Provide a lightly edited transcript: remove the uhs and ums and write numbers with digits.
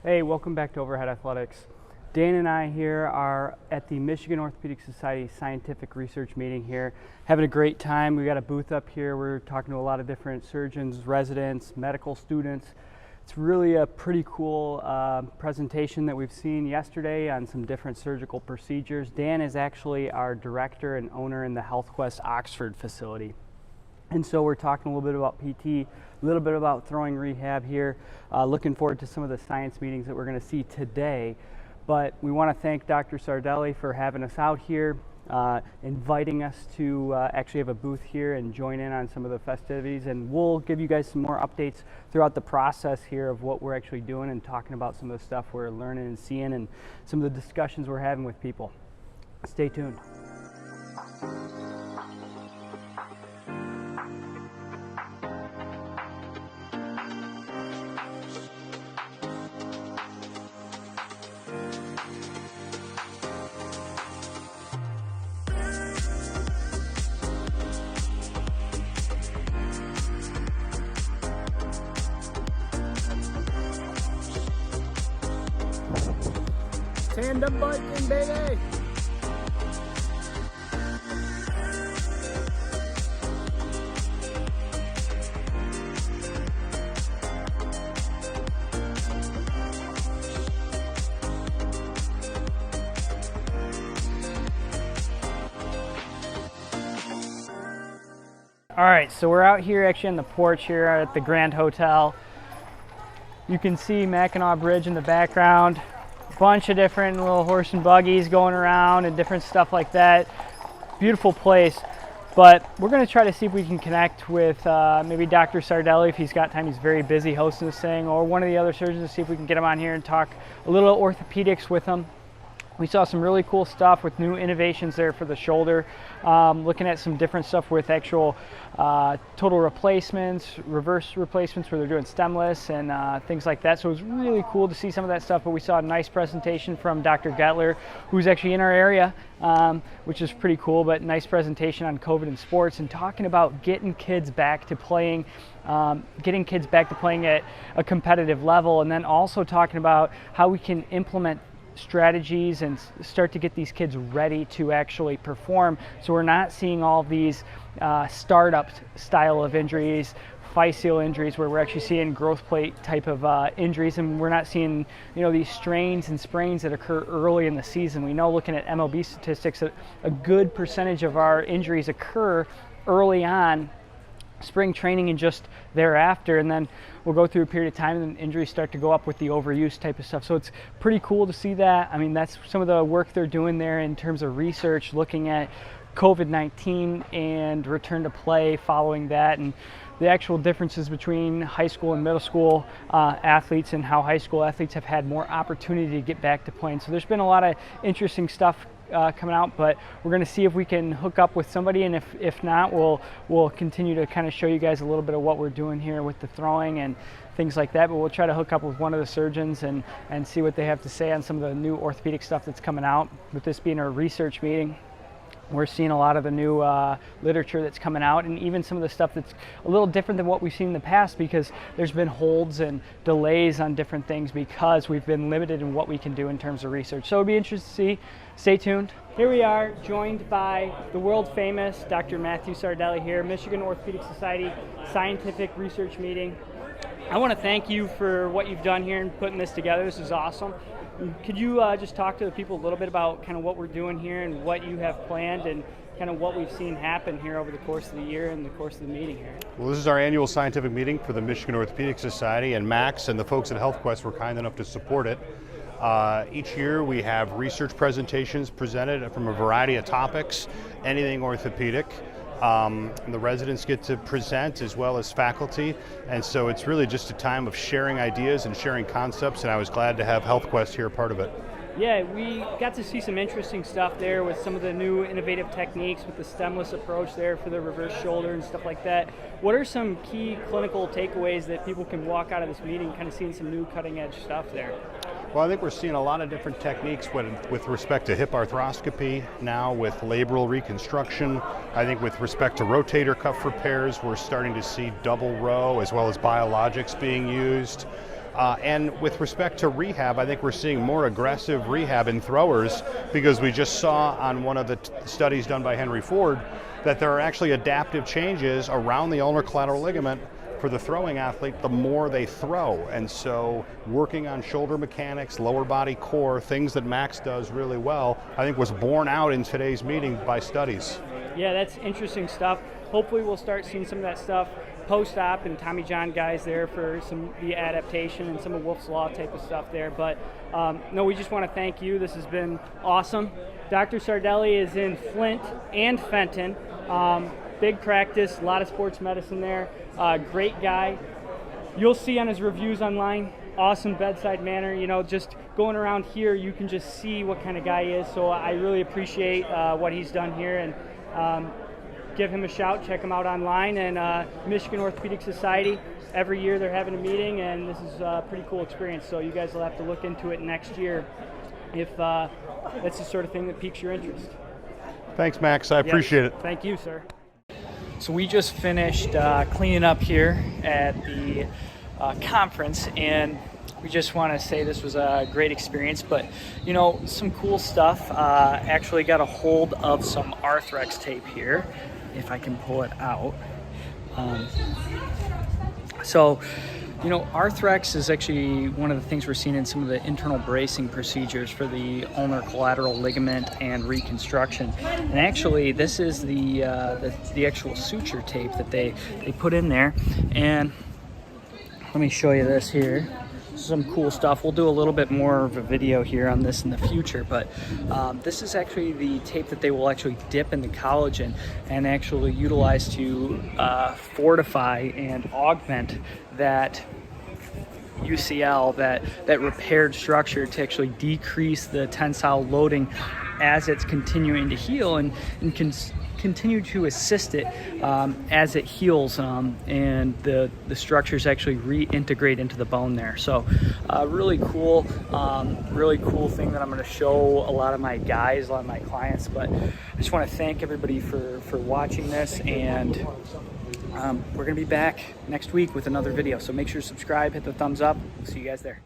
Hey, welcome back to Overhead Athletics. Dan and I here are at the Michigan Orthopaedic Society Scientific Research Meeting here, having a great time. We got a booth up here. We're talking to a lot of different surgeons, residents, medical students. It's really a pretty cool presentation that we've seen yesterday on some different surgical procedures. Dan is actually our director and owner in the HealthQuest Oxford facility. And so we're talking a little bit about PT, a little bit about throwing rehab here. Looking forward to some of the science meetings that we're going to see today. But we want to thank Dr. Sardelli for having us out here, inviting us to actually have a booth here and join in on some of the festivities. And we'll give you guys some more updates throughout the process here of what we're actually doing and talking about some of the stuff we're learning and seeing and some of the discussions we're having with people. Stay tuned. Tandem biking, baby! All right, so we're out here actually on the porch here at the Grand Hotel. You can see Mackinac Bridge in the background. Bunch of different little horse and buggies going around and different stuff like that. Beautiful place, but we're going to try to see if we can connect with maybe Dr. Sardelli if he's got time. He's very busy hosting this thing, or one of the other surgeons to see if we can get him on here and talk a little orthopedics with him. We saw some really cool stuff with new innovations there for the shoulder, looking at some different stuff with actual total replacements, reverse replacements where they're doing stemless and things like that. So it was really cool to see some of that stuff, but we saw a nice presentation from Dr. Gettler, who's actually in our area, which is pretty cool, but nice presentation on COVID in sports and talking about getting kids back to playing at a competitive level, and then also talking about how we can implement strategies and start to get these kids ready to actually perform, so we're not seeing all these startup style of injuries, physeal injuries, where we're actually seeing growth plate type of injuries, and we're not seeing these strains and sprains that occur early in the season. We know, looking at MLB statistics, that a good percentage of our injuries occur early on, spring training and just thereafter, and then we'll go through a period of time and then injuries start to go up with the overuse type of stuff. So it's pretty cool to see that. I mean, that's some of the work they're doing there in terms of research, looking at COVID-19 and return to play following that, and the actual differences between high school and middle school athletes, and how high school athletes have had more opportunity to get back to playing. So there's been a lot of interesting stuff coming out, but we're going to see if we can hook up with somebody, and if not, we'll continue to kind of show you guys a little bit of what we're doing here with the throwing and things like that. But we'll try to hook up with one of the surgeons and see what they have to say on some of the new orthopedic stuff that's coming out. With this being a research meeting, we're seeing a lot of the new literature that's coming out, and even some of the stuff that's a little different than what we've seen in the past, because there's been holds and delays on different things because we've been limited in what we can do in terms of research. So it'll be interesting to see. Stay tuned. Here we are, joined by the world famous Dr. Matthew Sardelli here, Michigan Orthopaedic Society Scientific Research Meeting. I want to thank you for what you've done here and putting this together. This is awesome. Could you just talk to the people a little bit about kind of what we're doing here and what you have planned and kind of what we've seen happen here over the course of the year and the course of the meeting here? Well, this is our annual scientific meeting for the Michigan Orthopaedic Society, and Max and the folks at HealthQuest were kind enough to support it. Each year we have research presentations presented from a variety of topics, anything orthopedic. The residents get to present as well as faculty, and so it's really just a time of sharing ideas and sharing concepts, and I was glad to have HealthQuest here part of it. Yeah, we got to see some interesting stuff there with some of the new innovative techniques with the stemless approach there for the reverse shoulder and stuff like that. What are some key clinical takeaways that people can walk out of this meeting kind of seeing some new cutting edge stuff there? Well, I think we're seeing a lot of different techniques with respect to hip arthroscopy now, with labral reconstruction. I think with respect to rotator cuff repairs, we're starting to see double row as well as biologics being used. And with respect to rehab, I think we're seeing more aggressive rehab in throwers, because we just saw on one of the studies done by Henry Ford that there are actually adaptive changes around the ulnar collateral ligament for the throwing athlete the more they throw. And so working on shoulder mechanics, lower body core, things that Max does really well, I think was borne out in today's meeting by studies. Yeah, that's interesting stuff. Hopefully we'll start seeing some of that stuff post-op, and Tommy John guys there for some the adaptation and some of Wolf's Law type of stuff there. But no, we just want to thank you. This has been awesome. Dr. Sardelli is in Flint and Fenton. Big practice, a lot of sports medicine there. Great guy. You'll see on his reviews online, awesome bedside manner. You know, just going around here, you can just see what kind of guy he is. So I really appreciate what he's done here, and give him a shout. Check him out online. And Michigan Orthopaedic Society, every year they're having a meeting, and this is a pretty cool experience. So you guys will have to look into it next year if that's the sort of thing that piques your interest. Thanks, Max. I appreciate it. Thank you, sir. So we just finished cleaning up here at the conference, and we just want to say this was a great experience. But you know, some cool stuff. Actually got a hold of some Arthrex tape here, if I can pull it out. So you know, Arthrex is actually one of the things we're seeing in some of the internal bracing procedures for the ulnar collateral ligament and reconstruction. And actually, this is the actual suture tape that they put in there. And let me show you this here. Some cool stuff. We'll do a little bit more of a video here on this in the future, but this is actually the tape that they will actually dip in the collagen and actually utilize to fortify and augment that UCL, that repaired structure, to actually decrease the tensile loading as it's continuing to heal, and continue to assist it as it heals, and the structures actually reintegrate into the bone there. So really cool thing that I'm going to show a lot of my guys, a lot of my clients. But I just want to thank everybody for watching this, and we're going to be back next week with another video. So make sure to subscribe, hit the thumbs up. See you guys there.